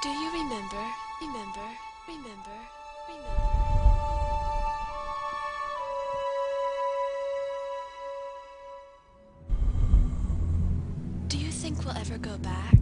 Do you remember? Do you think we'll ever go back?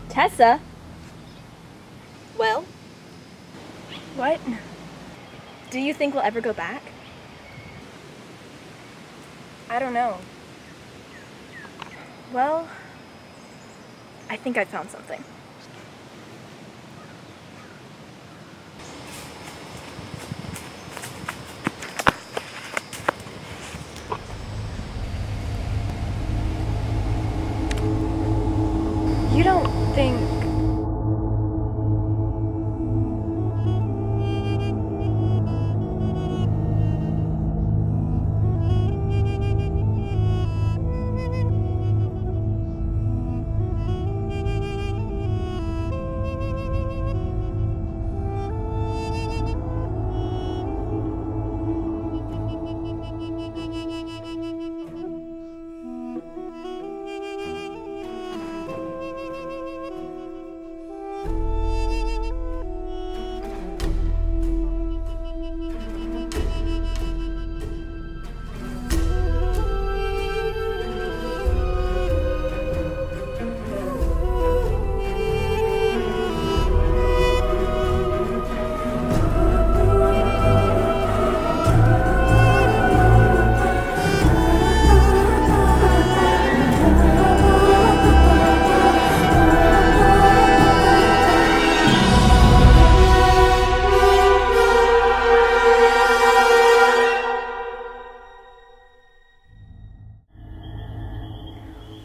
Tessa? Well? What? Do you think we'll ever go back? I don't know. Well, I think I found something. You don't think...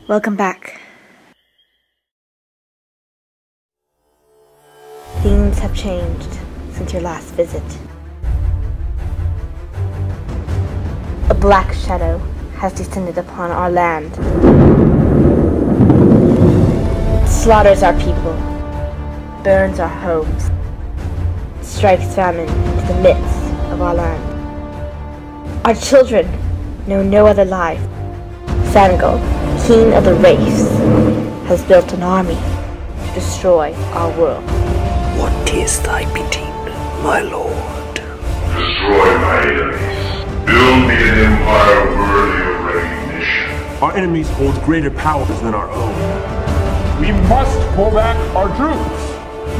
Welcome back. Things have changed since your last visit. A black shadow has descended upon our land. It slaughters our people, burns our homes, strikes famine into the midst of our land. Our children know no other life. Sangal, king of the race, has built an army to destroy our world. What is thy bidding, my lord? Destroy my enemies. Build me an empire worthy of recognition. Our enemies hold greater powers than our own. We must pull back our troops.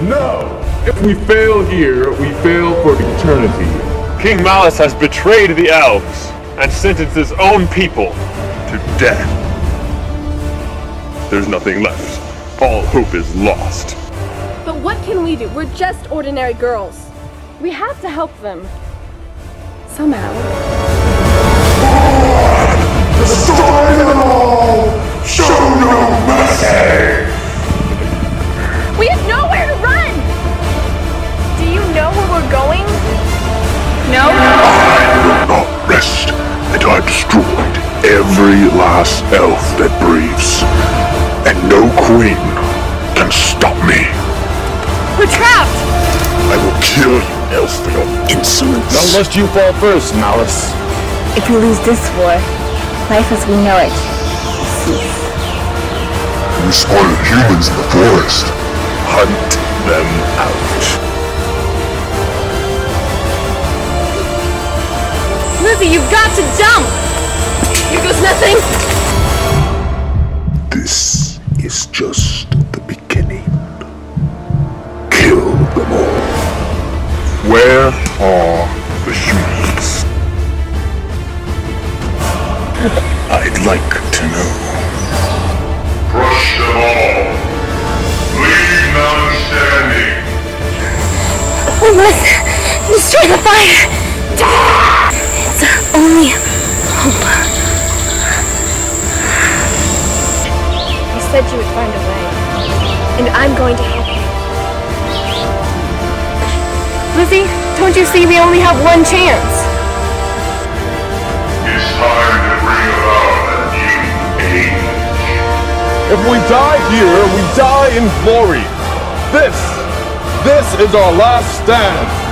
No! If we fail here, we fail for eternity. King Malice has betrayed the elves and sentenced his own people to death. There's nothing left. All hope is lost. But what can we do? We're just ordinary girls. We have to help them. Somehow. Destroy them all! No? I will not rest until I've destroyed every last elf that breathes. And no queen can stop me. We're trapped! I will kill you, elf, for your insolence. Not unless you fall first, Malice. If we lose this war, life as we know it will cease. We spotted humans in the forest. Hunt them out. Lizzie, you've got to jump! Here goes nothing! This is just the beginning. Kill them all. Where are the humans? I'd like to know. Crush them all. Leave none standing. We must destroy the fire! It's our only hope. You said you would find a way, and I'm going to help you. Lizzie, don't you see we only have one chance? It's time to bring about a new age. If we die here, we die in glory. This is our last stand.